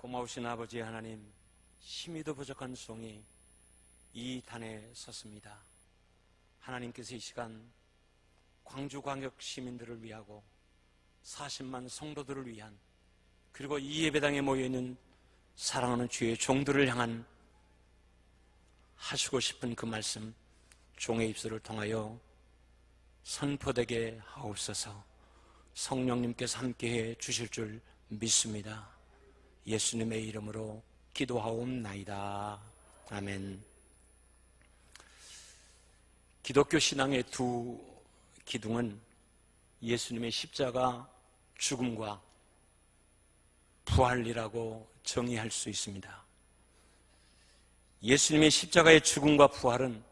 고마우신 아버지 하나님, 힘이도 부족한 종이 이 단에 섰습니다. 하나님께서 이 시간 광주광역 시민들을 위하고 40만 성도들을 위한, 그리고 이 예배당에 모여있는 사랑하는 주의 종들을 향한 하시고 싶은 그 말씀, 종의 입술을 통하여 선포되게 하옵소서. 성령님께서 함께해 주실 줄 믿습니다. 예수님의 이름으로 기도하옵나이다. 아멘. 기독교 신앙의 두 기둥은 예수님의 십자가 죽음과 부활이라고 정의할 수 있습니다. 예수님의 십자가의 죽음과 부활은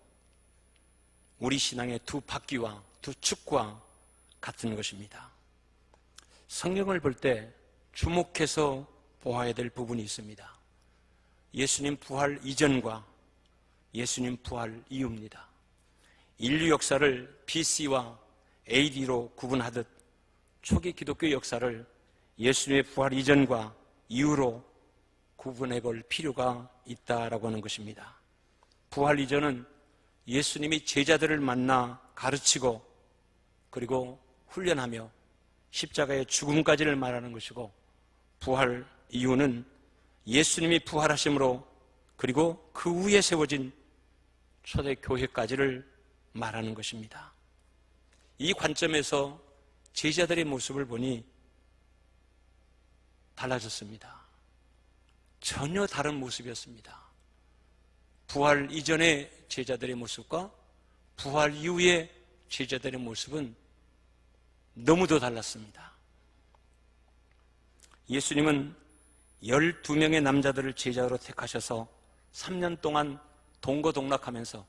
우리 신앙의 두 바퀴와 두 축과 같은 것입니다. 성경을 볼 때 주목해서 보아야 될 부분이 있습니다. 예수님 부활 이전과 예수님 부활 이후입니다. 인류 역사를 BC와 AD로 구분하듯 초기 기독교 역사를 예수님의 부활 이전과 이후로 구분해 볼 필요가 있다라고 하는 것입니다. 부활 이전은 예수님이 제자들을 만나 가르치고 그리고 훈련하며 십자가의 죽음까지를 말하는 것이고, 부활 이후는 예수님이 부활하심으로 그리고 그 후에 세워진 초대교회까지를 말하는 것입니다. 이 관점에서 제자들의 모습을 보니 달라졌습니다. 전혀 다른 모습이었습니다. 부활 이전의 제자들의 모습과 부활 이후의 제자들의 모습은 너무도 달랐습니다. 예수님은 12명의 남자들을 제자로 택하셔서 3년 동안 동거동락하면서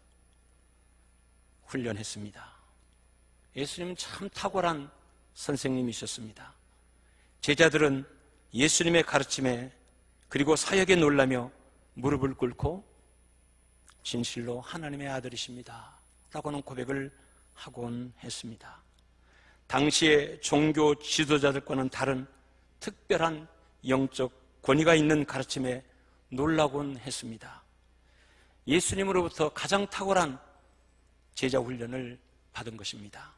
훈련했습니다. 예수님은 참 탁월한 선생님이셨습니다. 제자들은 예수님의 가르침에 그리고 사역에 놀라며 무릎을 꿇고 진실로 하나님의 아들이십니다 라고는 고백을 하곤 했습니다. 당시의 종교 지도자들과는 다른 특별한 영적 권위가 있는 가르침에 놀라곤 했습니다. 예수님으로부터 가장 탁월한 제자 훈련을 받은 것입니다.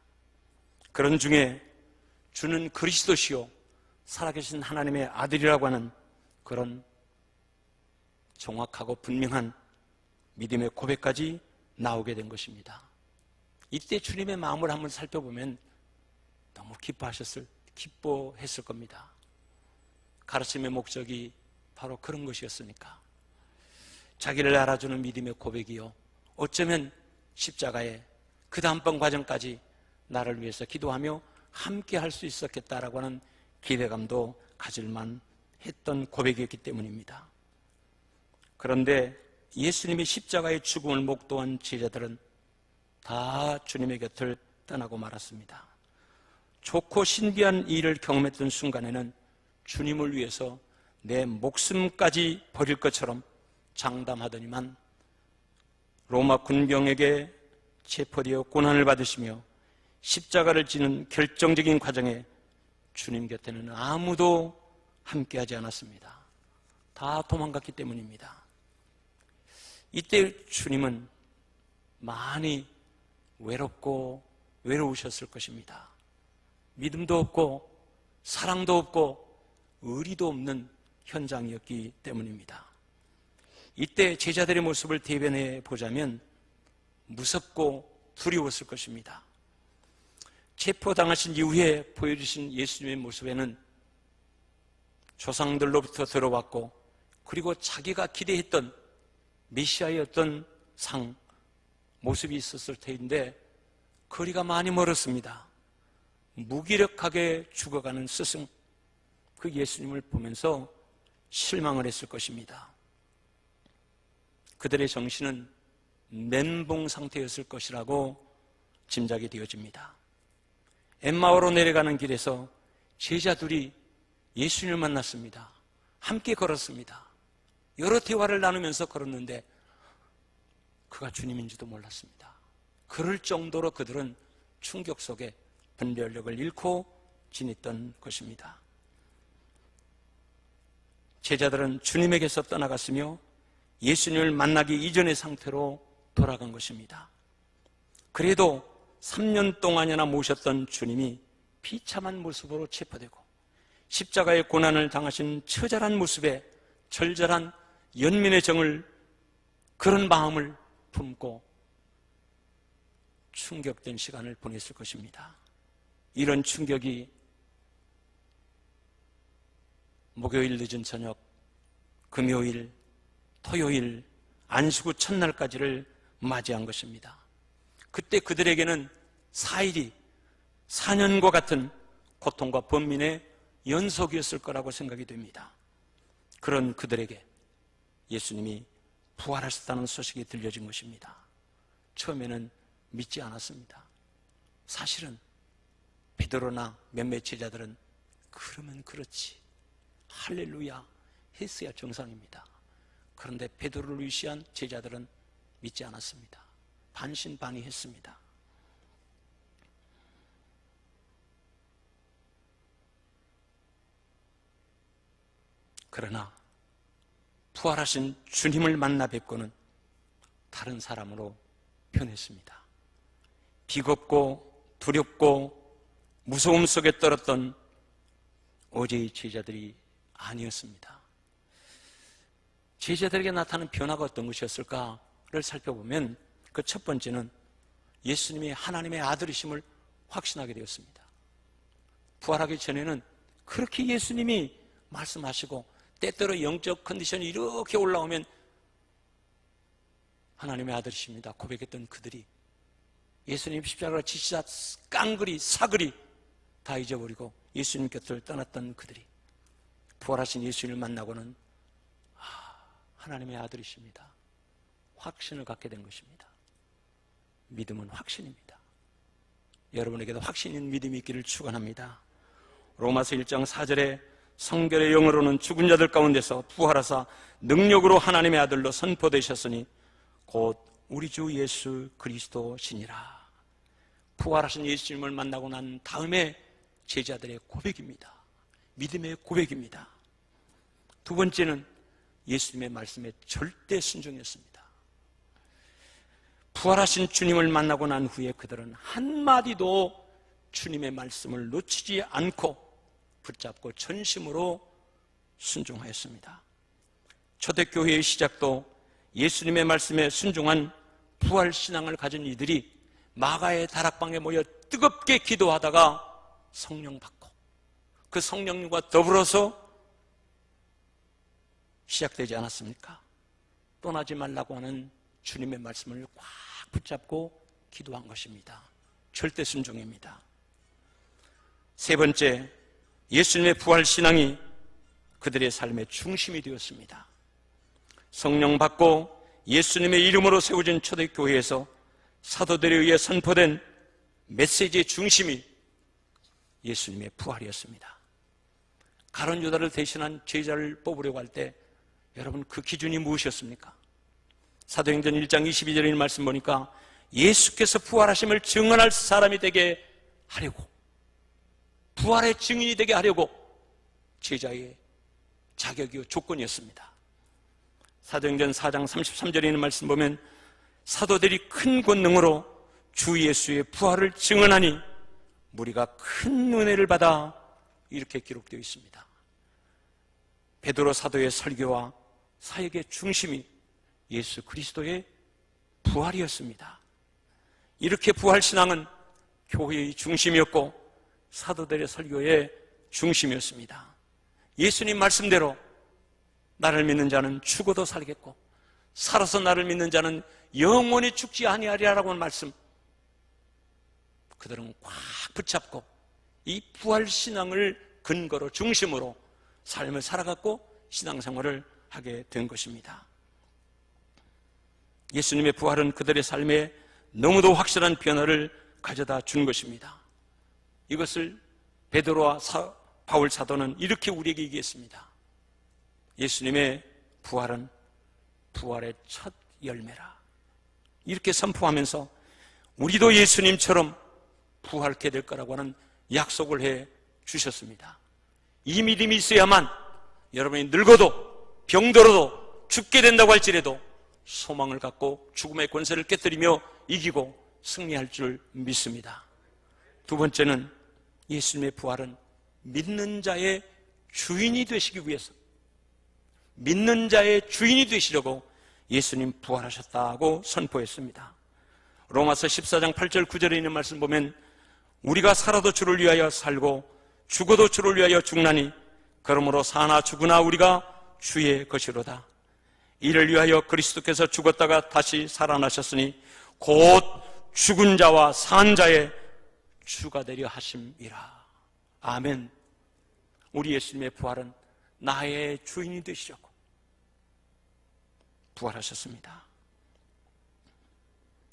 그런 중에 주는 그리스도시요 살아계신 하나님의 아들이라고 하는 그런 정확하고 분명한 믿음의 고백까지 나오게 된 것입니다. 이때 주님의 마음을 한번 살펴보면 너무 기뻐했을 겁니다. 가르침의 목적이 바로 그런 것이었으니까. 자기를 알아주는 믿음의 고백이요, 어쩌면 십자가의 그 다음번 과정까지 나를 위해서 기도하며 함께 할 수 있었겠다라고 하는 기대감도 가질만 했던 고백이었기 때문입니다. 그런데 예수님이 십자가의 죽음을 목도한 제자들은 다 주님의 곁을 떠나고 말았습니다. 좋고 신비한 일을 경험했던 순간에는 주님을 위해서 내 목숨까지 버릴 것처럼 장담하더니만 로마 군병에게 체포되어 고난을 받으시며 십자가를 지는 결정적인 과정에 주님 곁에는 아무도 함께하지 않았습니다. 다 도망갔기 때문입니다. 이때 주님은 많이 외로우셨을 것입니다. 믿음도 없고 사랑도 없고 의리도 없는 현장이었기 때문입니다. 이때 제자들의 모습을 대변해 보자면 무섭고 두려웠을 것입니다. 체포당하신 이후에 보여주신 예수님의 모습에는 조상들로부터 들어왔고 그리고 자기가 기대했던 메시아의 어떤 모습이 있었을 터인데 거리가 많이 멀었습니다. 무기력하게 죽어가는 스승, 그 예수님을 보면서 실망을 했을 것입니다. 그들의 정신은 멘붕 상태였을 것이라고 짐작이 되어집니다. 엠마오로 내려가는 길에서 제자들이 예수님을 만났습니다. 함께 걸었습니다. 여러 대화를 나누면서 걸었는데 그가 주님인지도 몰랐습니다. 그럴 정도로 그들은 충격 속에 분별력을 잃고 지냈던 것입니다. 제자들은 주님에게서 떠나갔으며 예수님을 만나기 이전의 상태로 돌아간 것입니다. 그래도 3년 동안이나 모셨던 주님이 비참한 모습으로 체포되고 십자가의 고난을 당하신 처절한 모습에 절절한 연민의 정을, 그런 마음을 품고 충격된 시간을 보냈을 것입니다. 이런 충격이 목요일 늦은 저녁, 금요일, 토요일, 안식 후 첫날까지를 맞이한 것입니다. 그때 그들에게는 4일이 4년과 같은 고통과 번민의 연속이었을 거라고 생각이 됩니다. 그런 그들에게 예수님이 부활하셨다는 소식이 들려진 것입니다. 처음에는 믿지 않았습니다. 사실은 베드로나 몇몇 제자들은 그러면 그렇지, 할렐루야 했어야 정상입니다. 그런데 베드로를 위시한 제자들은 믿지 않았습니다. 반신반의했습니다. 그러나 부활하신 주님을 만나 뵙고는 다른 사람으로 변했습니다. 비겁고 두렵고 무서움 속에 떨었던 어제의 제자들이 아니었습니다. 제자들에게 나타난 변화가 어떤 것이었을까를 살펴보면 그 첫 번째는 예수님이 하나님의 아들이심을 확신하게 되었습니다. 부활하기 전에는 그렇게 예수님이 말씀하시고 때때로 영적 컨디션이 이렇게 올라오면 하나님의 아들이십니다 고백했던 그들이 예수님 십자가로 지시자 깡그리 사그리 다 잊어버리고 예수님 곁을 떠났던 그들이 부활하신 예수님을 만나고는 하나님의 아들이십니다 확신을 갖게 된 것입니다. 믿음은 확신입니다. 여러분에게도 확신 있는 믿음이 있기를 축원합니다. 로마서 1장 4절에 성결의 영으로는 죽은 자들 가운데서 부활하사 능력으로 하나님의 아들로 선포되셨으니 곧 우리 주 예수 그리스도시니라. 부활하신 예수님을 만나고 난 다음에 제자들의 고백입니다. 믿음의 고백입니다. 두 번째는 예수님의 말씀에 절대 순종했습니다. 부활하신 주님을 만나고 난 후에 그들은 한마디도 주님의 말씀을 놓치지 않고 붙잡고 전심으로 순종하였습니다. 초대교회의 시작도 예수님의 말씀에 순종한 부활신앙을 가진 이들이 마가의 다락방에 모여 뜨겁게 기도하다가 성령 받고 그 성령님과 더불어서 시작되지 않았습니까? 떠나지 말라고 하는 주님의 말씀을 꽉 붙잡고 기도한 것입니다. 절대 순종입니다. 세 번째, 예수님의 부활신앙이 그들의 삶의 중심이 되었습니다. 성령 받고 예수님의 이름으로 세워진 초대교회에서 사도들에 의해 선포된 메시지의 중심이 예수님의 부활이었습니다. 가룟 유다를 대신한 제자를 뽑으려고 할 때 여러분 그 기준이 무엇이었습니까? 사도행전 1장 22절의 말씀 보니까 예수께서 부활하심을 증언할 사람이 되게 하려고, 부활의 증인이 되게 하려고 제자의 자격이요 조건이었습니다. 사도행전 4장 33절에 있는 말씀 보면 사도들이 큰 권능으로 주 예수의 부활을 증언하니 무리가 큰 은혜를 받아, 이렇게 기록되어 있습니다. 베드로 사도의 설교와 사역의 중심이 예수 그리스도의 부활이었습니다. 이렇게 부활신앙은 교회의 중심이었고 사도들의 설교의 중심이었습니다. 예수님 말씀대로 나를 믿는 자는 죽어도 살겠고 살아서 나를 믿는 자는 영원히 죽지 아니하리라고 하는 말씀, 그들은 꽉 붙잡고 이 부활신앙을 근거로 중심으로 삶을 살아갔고 신앙생활을 하게 된 것입니다. 예수님의 부활은 그들의 삶에 너무도 확실한 변화를 가져다 준 것입니다. 이것을 베드로와 바울 사도는 이렇게 우리에게 얘기했습니다. 예수님의 부활은 부활의 첫 열매라. 이렇게 선포하면서 우리도 예수님처럼 부활케 될 거라고 하는 약속을 해 주셨습니다. 이 믿음이 있어야만 여러분이 늙어도 병들어도 죽게 된다고 할지라도 소망을 갖고 죽음의 권세를 깨뜨리며 이기고 승리할 줄 믿습니다. 두 번째는 예수님의 부활은 믿는 자의 주인이 되시기 위해서, 믿는 자의 주인이 되시려고 예수님 부활하셨다고 선포했습니다. 로마서 14장 8절 9절에 있는 말씀 보면 우리가 살아도 주를 위하여 살고 죽어도 주를 위하여 죽나니 그러므로 사나 죽으나 우리가 주의 것이로다. 이를 위하여 그리스도께서 죽었다가 다시 살아나셨으니 곧 죽은 자와 산 자의 주가 되려 하심이라. 아멘. 우리 예수님의 부활은 나의 주인이 되시려고 부활하셨습니다.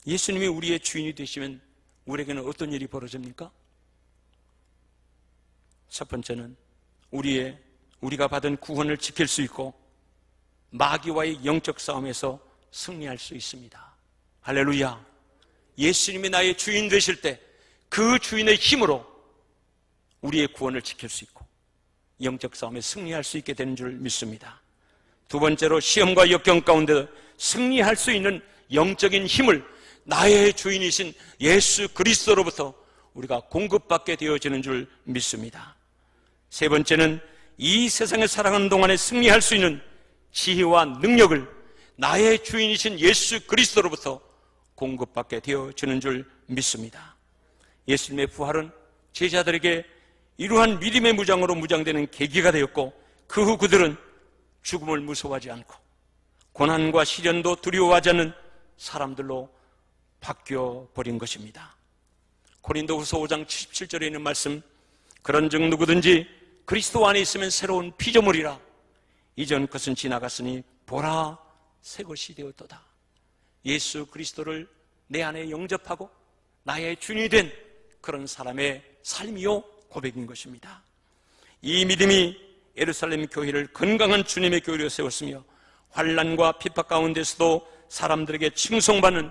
예수님이 우리의 주인이 되시면 우리에게는 어떤 일이 벌어집니까? 첫 번째는 우리가 받은 구원을 지킬 수 있고 마귀와의 영적 싸움에서 승리할 수 있습니다. 할렐루야. 예수님이 나의 주인 되실 때 그 주인의 힘으로 우리의 구원을 지킬 수 있고 영적 싸움에 승리할 수 있게 되는 줄 믿습니다. 두 번째로 시험과 역경 가운데 승리할 수 있는 영적인 힘을 나의 주인이신 예수 그리스도로부터 우리가 공급받게 되어지는 줄 믿습니다. 세 번째는 이 세상에 살아가는 동안에 승리할 수 있는 지혜와 능력을 나의 주인이신 예수 그리스도로부터 공급받게 되어지는 줄 믿습니다. 예수님의 부활은 제자들에게 이러한 믿음의 무장으로 무장되는 계기가 되었고 그 후 그들은 죽음을 무서워하지 않고 고난과 시련도 두려워하지 않는 사람들로 바뀌어버린 것입니다. 고린도후서 5장 77절에 있는 말씀, 그런즉 누구든지 그리스도 안에 있으면 새로운 피조물이라 이전 것은 지나갔으니 보라 새 것이 되었도다. 예수 그리스도를 내 안에 영접하고 나의 주인이 된 그런 사람의 삶이요 고백인 것입니다. 이 믿음이 예루살렘 교회를 건강한 주님의 교회로 세웠으며 환난과 핍박 가운데서도 사람들에게 칭송받는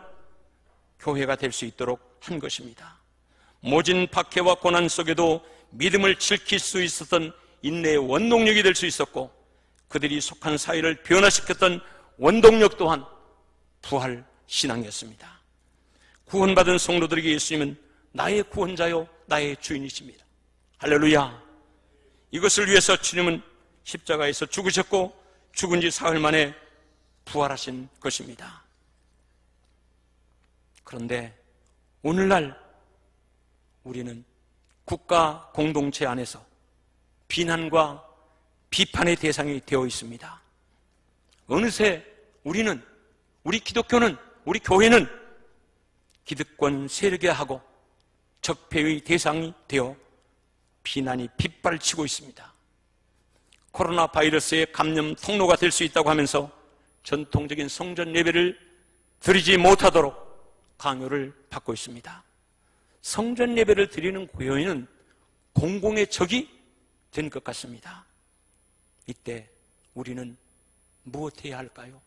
교회가 될 수 있도록 한 것입니다. 모진 박해와 고난 속에도 믿음을 지킬 수 있었던 인내의 원동력이 될 수 있었고 그들이 속한 사회를 변화시켰던 원동력 또한 부활 신앙이었습니다. 구원받은 성도들에게 예수님은 나의 구원자요 나의 주인이십니다. 할렐루야. 이것을 위해서 주님은 십자가에서 죽으셨고 죽은 지 사흘 만에 부활하신 것입니다. 그런데 오늘날 우리는 국가 공동체 안에서 비난과 비판의 대상이 되어 있습니다. 어느새 우리 기독교는, 우리 교회는 기득권 세력화하고 적폐의 대상이 되어 비난이 빗발치고 있습니다. 코로나 바이러스의 감염 통로가 될 수 있다고 하면서 전통적인 성전 예배를 드리지 못하도록 강요를 받고 있습니다. 성전 예배를 드리는 교회는 공공의 적이 된 것 같습니다. 이때 우리는 무엇해야 할까요?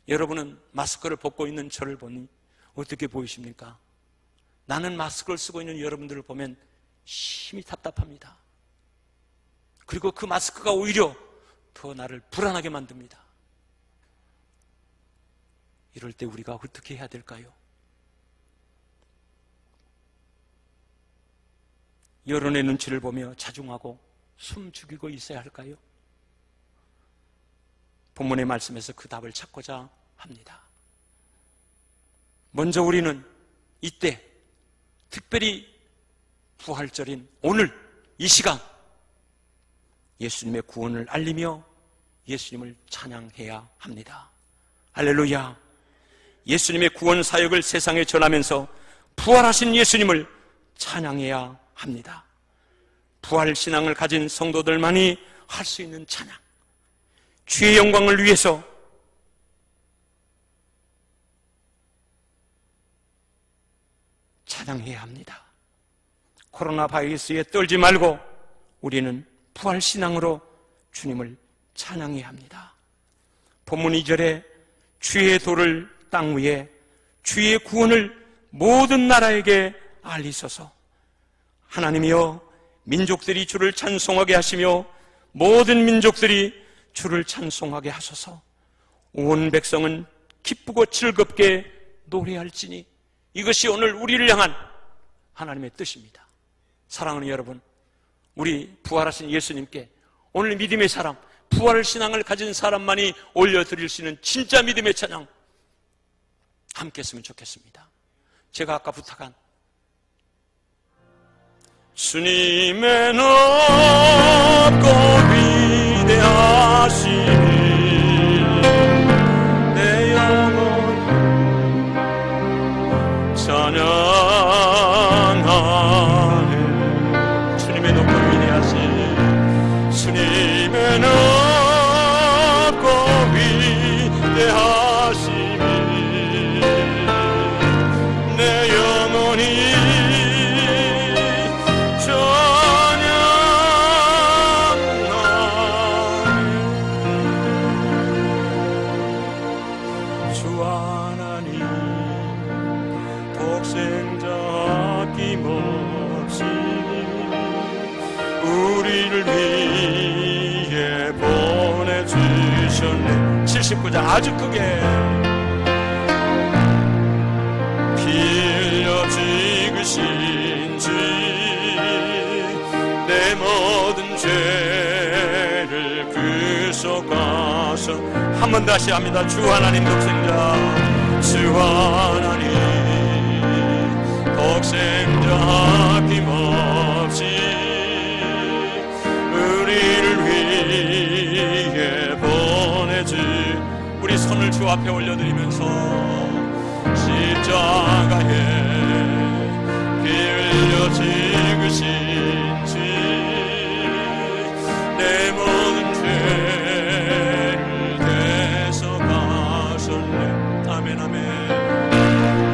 여러분은 마스크를 벗고 있는 저를 보니 어떻게 보이십니까? 나는 마스크를 쓰고 있는 여러분들을 보면 심히 답답합니다. 그리고 그 마스크가 오히려 더 나를 불안하게 만듭니다. 이럴 때 우리가 어떻게 해야 될까요? 여론의 눈치를 보며 자중하고 숨 죽이고 있어야 할까요? 본문의 말씀에서 그 답을 찾고자 합니다. 먼저 우리는 이때 특별히 부활절인 오늘 이 시간 예수님의 구원을 알리며 예수님을 찬양해야 합니다. 할렐루야. 예수님의 구원 사역을 세상에 전하면서 부활하신 예수님을 찬양해야 합니다. 부활 신앙을 가진 성도들만이 할 수 있는 찬양, 주의 영광을 위해서 찬양해야 합니다. 코로나 바이러스에 떨지 말고 우리는 부활 신앙으로 주님을 찬양해야 합니다. 본문 2절에 주의 도를 땅 위에 주의 구원을 모든 나라에게 알리소서. 하나님이여 민족들이 주를 찬송하게 하시며 모든 민족들이 주를 찬송하게 하소서. 온 백성은 기쁘고 즐겁게 노래할지니. 이것이 오늘 우리를 향한 하나님의 뜻입니다. 사랑하는 여러분, 우리 부활하신 예수님께 오늘 믿음의 사람, 부활 신앙을 가진 사람만이 올려드릴 수 있는 진짜 믿음의 찬양 함께 했으면 좋겠습니다. 제가 아까 부탁한 주님의 높고 위대하심이 내 영혼 찬양하네. 주님의 높고 위대하심, 주님의 높고 위대하심이 내 영혼이 우리를 위해 보내주셨네. 79장 아주 크게 피 흘려 찍으신 주 내 모든 죄를 그속하셔. 한 번 다시 합니다. 주 하나님 독생자, 주 하나님 독생자 아낌없이 우리를 위해 보내주. 우리 손을 주 앞에 올려드리면서 십자가에 피 흘려 찍으신 주 내 모든 죄를 대속하셨네. 아멘 아멘.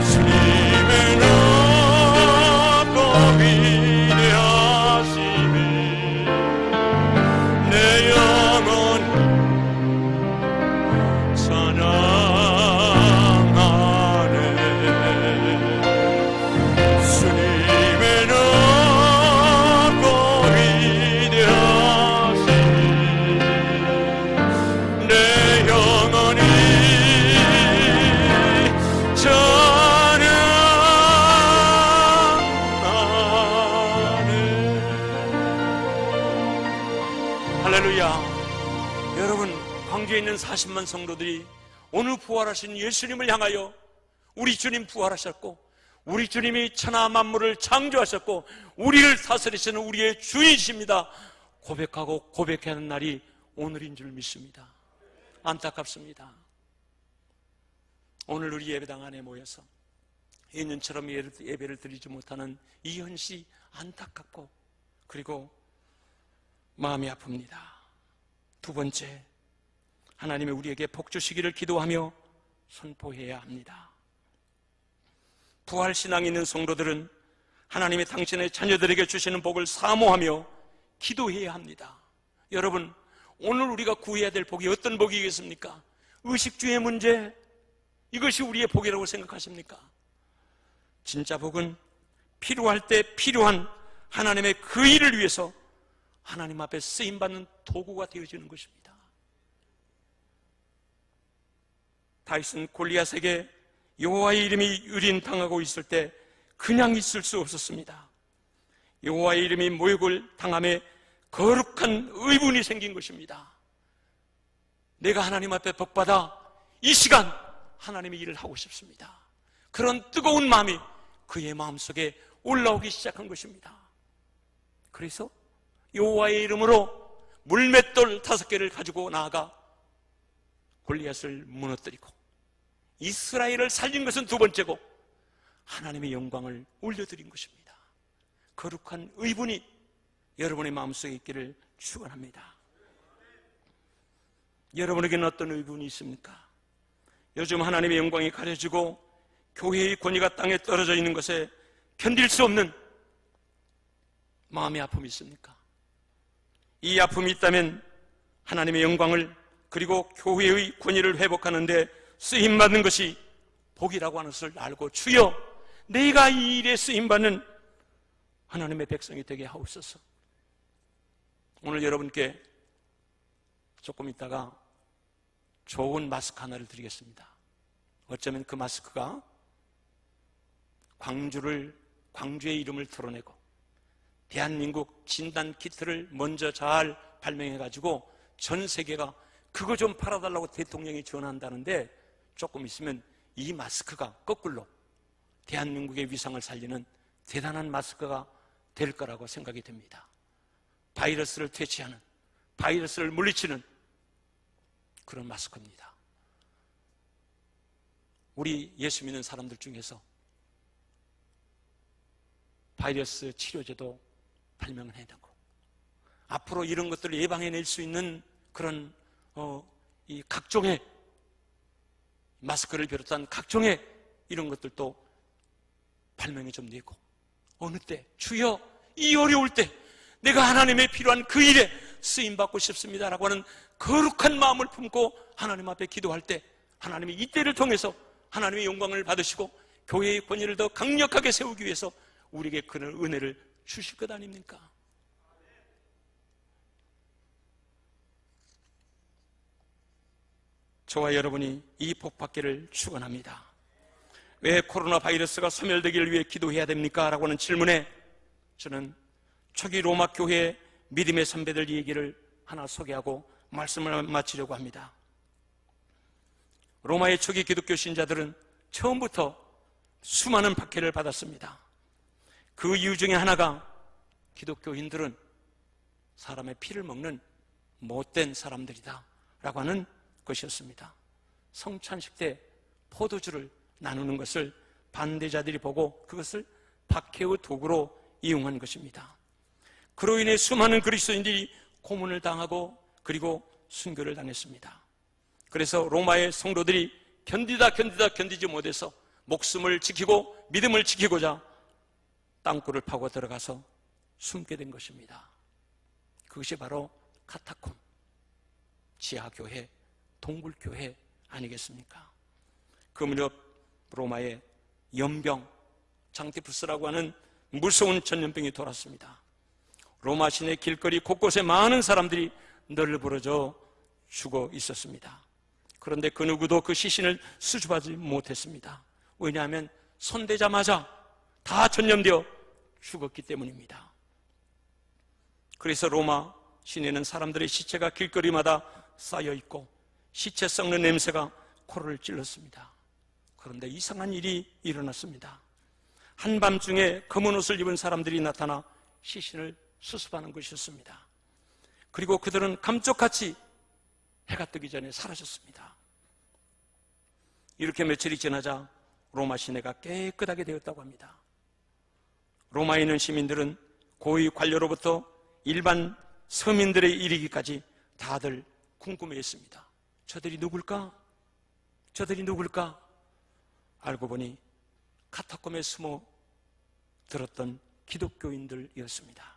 주님의 높고 위대하심이 내 영혼 찬양하네. 주님의 높고 위대하심 내 영혼이 찬양하네. 할렐루야. 여러분, 광주에 있는 40만 성도들이 오늘 부활하신 예수님을 향하여 우리 주님 부활하셨고 우리 주님이 천하 만물을 창조하셨고 우리를 다스리시는 우리의 주이십니다 고백하고 고백하는 날이 오늘인 줄 믿습니다. 안타깝습니다. 오늘 우리 예배당 안에 모여서 예년처럼 예배를 드리지 못하는 이 현실이 안타깝고 그리고 마음이 아픕니다. 두 번째, 하나님이 우리에게 복 주시기를 기도하며 선포해야 합니다. 부활신앙이 있는 성도들은 하나님이 당신의 자녀들에게 주시는 복을 사모하며 기도해야 합니다. 여러분, 오늘 우리가 구해야 될 복이 어떤 복이겠습니까? 의식주의 문제, 이것이 우리의 복이라고 생각하십니까? 진짜 복은 필요할 때 필요한 하나님의 그 일을 위해서 하나님 앞에 쓰임받는 도구가 되어지는 것입니다. 다윗은 골리앗에게 여호와의 이름이 유린당하고 있을 때 그냥 있을 수 없었습니다. 여호와의 이름이 모욕을 당함에 거룩한 의문이 생긴 것입니다. 내가 하나님 앞에 복받아 이 시간 하나님의 일을 하고 싶습니다. 그런 뜨거운 마음이 그의 마음속에 올라오기 시작한 것입니다. 그래서 여호와의 이름으로 물맷돌 5개를 가지고 나아가 골리앗을 무너뜨리고 이스라엘을 살린 것은 두 번째고 하나님의 영광을 올려드린 것입니다. 거룩한 의분이 여러분의 마음속에 있기를 축원합니다. 여러분에게는 어떤 의분이 있습니까? 요즘 하나님의 영광이 가려지고 교회의 권위가 땅에 떨어져 있는 것에 견딜 수 없는 마음의 아픔이 있습니까? 이 아픔이 있다면 하나님의 영광을 그리고 교회의 권위를 회복하는 데 쓰임받는 것이 복이라고 하는 것을 알고 주여 내가 이 일에 쓰임받는 하나님의 백성이 되게 하옵소서. 오늘 여러분께 조금 있다가 좋은 마스크 하나를 드리겠습니다. 어쩌면 그 마스크가 광주의 이름을 드러내고 대한민국 진단 키트를 먼저 잘 발명해가지고 전 세계가 그거 좀 팔아달라고 대통령이 전한다는데 조금 있으면 이 마스크가 거꾸로 대한민국의 위상을 살리는 대단한 마스크가 될 거라고 생각이 됩니다. 바이러스를 퇴치하는, 바이러스를 물리치는 그런 마스크입니다. 우리 예수 믿는 사람들 중에서 바이러스 치료제도 발명을 해야 되고 앞으로 이런 것들을 예방해낼 수 있는 그런 이 각종의 마스크를 비롯한 각종의 이런 것들도 발명이 좀 되고 어느 때 주여 이 어려울 때 내가 하나님의 필요한 그 일에 쓰임받고 싶습니다라고 하는 거룩한 마음을 품고 하나님 앞에 기도할 때 하나님이 이때를 통해서 하나님의 영광을 받으시고 교회의 권위를 더 강력하게 세우기 위해서 우리에게 그런 은혜를 주실 것 아닙니까? 저와 여러분이 이 복 받기를 축원합니다. 왜 코로나 바이러스가 소멸되기를 위해 기도해야 됩니까? 라고 하는 질문에 저는 초기 로마 교회의 믿음의 선배들 얘기를 하나 소개하고 말씀을 마치려고 합니다. 로마의 초기 기독교 신자들은 처음부터 수많은 박해를 받았습니다. 그 이유 중에 하나가 기독교인들은 사람의 피를 먹는 못된 사람들이다 라고 하는 것이었습니다. 성찬식 때 포도주를 나누는 것을 반대자들이 보고 그것을 박해의 도구로 이용한 것입니다. 그로 인해 수많은 그리스도인들이 고문을 당하고 그리고 순교를 당했습니다. 그래서 로마의 성도들이 견디지 못해서 목숨을 지키고 믿음을 지키고자 땅굴을 파고 들어가서 숨게 된 것입니다. 그것이 바로 카타콤, 지하교회, 동굴교회 아니겠습니까? 그 무렵 로마의 연병, 장티푸스라고 하는 무서운 전염병이 돌았습니다. 로마 시내 길거리 곳곳에 많은 사람들이 널브러져 죽어 있었습니다. 그런데 그 누구도 그 시신을 수습하지 못했습니다. 왜냐하면 손대자마자 다 전염되어 죽었기 때문입니다. 그래서 로마 시내는 사람들의 시체가 길거리마다 쌓여 있고 시체 썩는 냄새가 코를 찔렀습니다. 그런데 이상한 일이 일어났습니다. 한밤중에 검은 옷을 입은 사람들이 나타나 시신을 수습하는 것이었습니다. 그리고 그들은 감쪽같이 해가 뜨기 전에 사라졌습니다. 이렇게 며칠이 지나자 로마 시내가 깨끗하게 되었다고 합니다. 로마에 있는 시민들은 고위 관료로부터 일반 서민들의 이르기까지 다들 궁금해했습니다. 저들이 누굴까? 저들이 누굴까? 알고 보니 카타콤에 숨어 들었던 기독교인들이었습니다.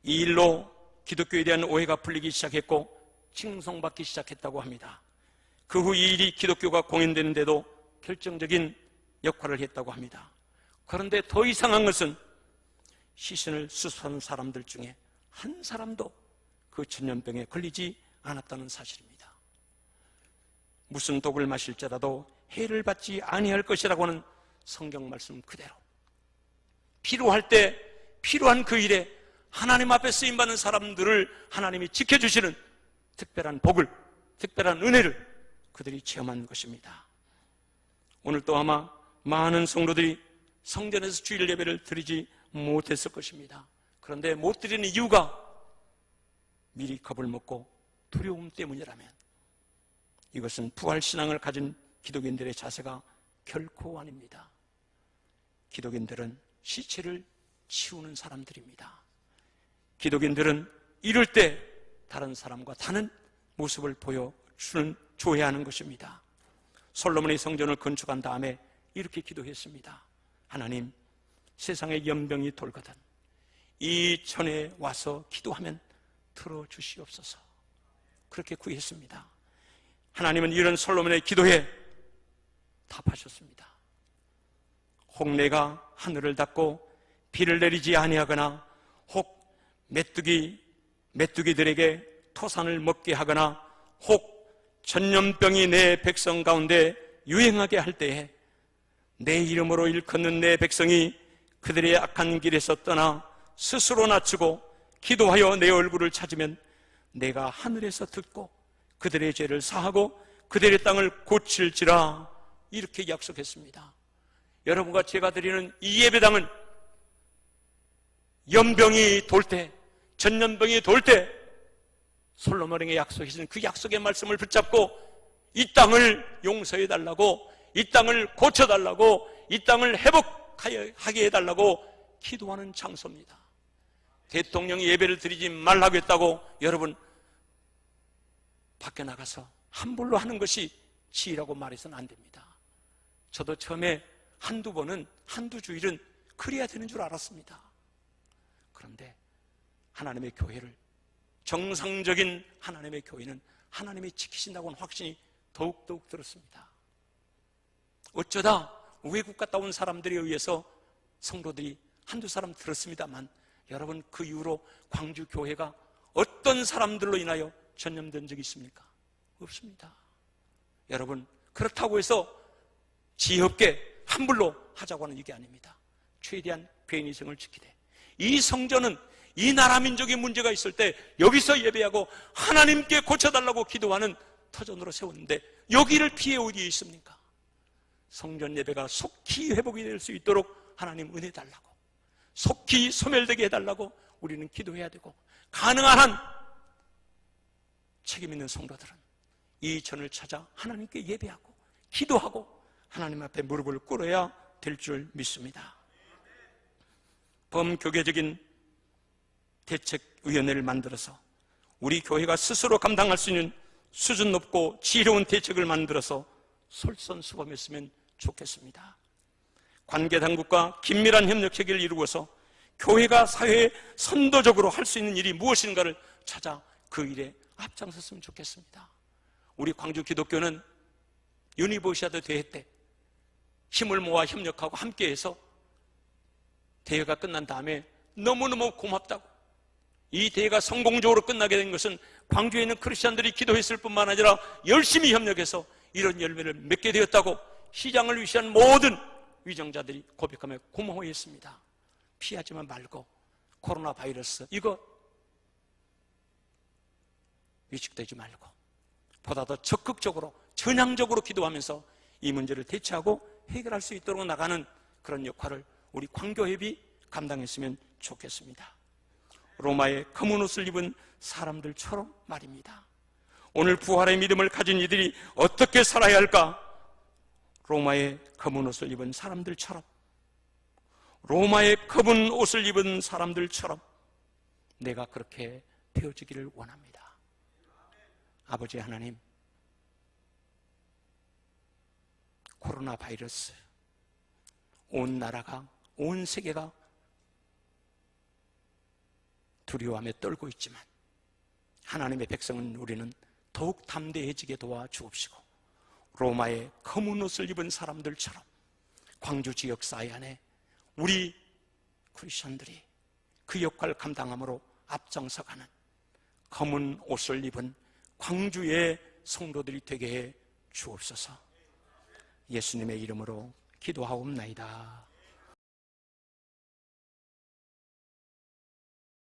이 일로 기독교에 대한 오해가 풀리기 시작했고 칭송받기 시작했다고 합니다. 그 후 이 일이 기독교가 공연되는데도 결정적인 역할을 했다고 합니다. 그런데 더 이상한 것은 시신을 수습하는 사람들 중에 한 사람도 그 전염병에 걸리지 않았다는 사실입니다. 무슨 독을 마실지라도 해를 받지 아니할 것이라고 하는 성경 말씀 그대로 필요할 때 필요한 그 일에 하나님 앞에 쓰임받는 사람들을 하나님이 지켜주시는 특별한 복을, 특별한 은혜를 그들이 체험한 것입니다. 오늘 또 아마 많은 성도들이 성전에서 주일 예배를 드리지 못했을 것입니다. 그런데 못 드리는 이유가 미리 겁을 먹고 두려움 때문이라면 이것은 부활신앙을 가진 기독인들의 자세가 결코 아닙니다. 기독인들은 시체를 치우는 사람들입니다. 기독인들은 이럴 때 다른 사람과 다른 모습을 보여줘야 하는 것입니다. 솔로몬의 성전을 건축한 다음에 이렇게 기도했습니다. 하나님, 세상에 연병이 돌거든 이 전에 와서 기도하면 들어주시옵소서. 그렇게 구했습니다. 하나님은 이런 솔로몬의 기도에 답하셨습니다. 홍내가 하늘을 닫고 비를 내리지 아니하거나 혹 메뚜기들에게 토산을 먹게 하거나 혹 전염병이 내 백성 가운데 유행하게 할 때에 내 이름으로 일컫는 내 백성이 그들의 악한 길에서 떠나 스스로 낮추고 기도하여 내 얼굴을 찾으면 내가 하늘에서 듣고 그들의 죄를 사하고 그들의 땅을 고칠지라, 이렇게 약속했습니다. 여러분과 제가 드리는 이 예배당은 연병이 돌 때, 전염병이 돌 때 솔로몬에게 약속하신 그 약속의 말씀을 붙잡고 이 땅을 용서해달라고, 이 땅을 고쳐달라고, 이 땅을 회복하게 해달라고 기도하는 장소입니다. 대통령이 예배를 드리지 말라고 했다고 여러분 밖에 나가서 함부로 하는 것이 지혜라고 말해서는 안 됩니다. 저도 처음에 한두 번은, 한두 주일은 그래야 되는 줄 알았습니다. 그런데 하나님의 교회를, 정상적인 하나님의 교회는 하나님이 지키신다고는 확신이 더욱더욱 들었습니다. 어쩌다 외국 갔다 온 사람들에 의해서 성도들이 한두 사람 들었습니다만, 여러분 그 이후로 광주 교회가 어떤 사람들로 인하여 전염된 적이 있습니까? 없습니다. 여러분, 그렇다고 해서 지혜 없게 함부로 하자고 하는 얘기 아닙니다. 최대한 개인위생을 지키되, 이 성전은 이 나라 민족의 문제가 있을 때 여기서 예배하고 하나님께 고쳐달라고 기도하는 터전으로 세웠는데 여기를 피해 어디에 있습니까? 성전 예배가 속히 회복이 될 수 있도록 하나님 은혜 달라고, 속히 소멸되게 해달라고 우리는 기도해야 되고, 가능한 한 책임 있는 성도들은 이 전을 찾아 하나님께 예배하고 기도하고 하나님 앞에 무릎을 꿇어야 될 줄 믿습니다. 범교계적인 대책위원회를 만들어서 우리 교회가 스스로 감당할 수 있는 수준 높고 지혜로운 대책을 만들어서 솔선수범했으면 좋겠습니다. 관계당국과 긴밀한 협력 체계를 이루어서 교회가 사회에 선도적으로 할 수 있는 일이 무엇인가를 찾아 그 일에 앞장섰으면 좋겠습니다. 우리 광주 기독교는 유니버시아드 대회 때 힘을 모아 협력하고 함께해서 대회가 끝난 다음에 너무너무 고맙다고, 이 대회가 성공적으로 끝나게 된 것은 광주에 있는 크리스찬들이 기도했을 뿐만 아니라 열심히 협력해서 이런 열매를 맺게 되었다고 시장을 위시한 모든 위정자들이 고백하며 고마워했습니다. 피하지만 말고 코로나 바이러스 이거 위축되지 말고 보다 더 적극적으로 전향적으로 기도하면서 이 문제를 대처하고 해결할 수 있도록 나가는 그런 역할을 우리 광교협이 감당했으면 좋겠습니다. 로마의 검은 옷을 입은 사람들처럼 말입니다. 오늘 부활의 믿음을 가진 이들이 어떻게 살아야 할까? 로마의 검은 옷을 입은 사람들처럼, 로마의 검은 옷을 입은 사람들처럼 내가 그렇게 되어지기를 원합니다. 아버지 하나님, 코로나 바이러스, 온 나라가, 온 세계가 두려워하며 떨고 있지만 하나님의 백성은 우리는 더욱 담대해지게 도와주옵시고, 로마의 검은 옷을 입은 사람들처럼 광주 지역 사회 안에 우리 크리스천들이 그 역할을 감당함으로 앞장서가는 검은 옷을 입은 광주의 성도들이 되게 해 주옵소서. 예수님의 이름으로 기도하옵나이다.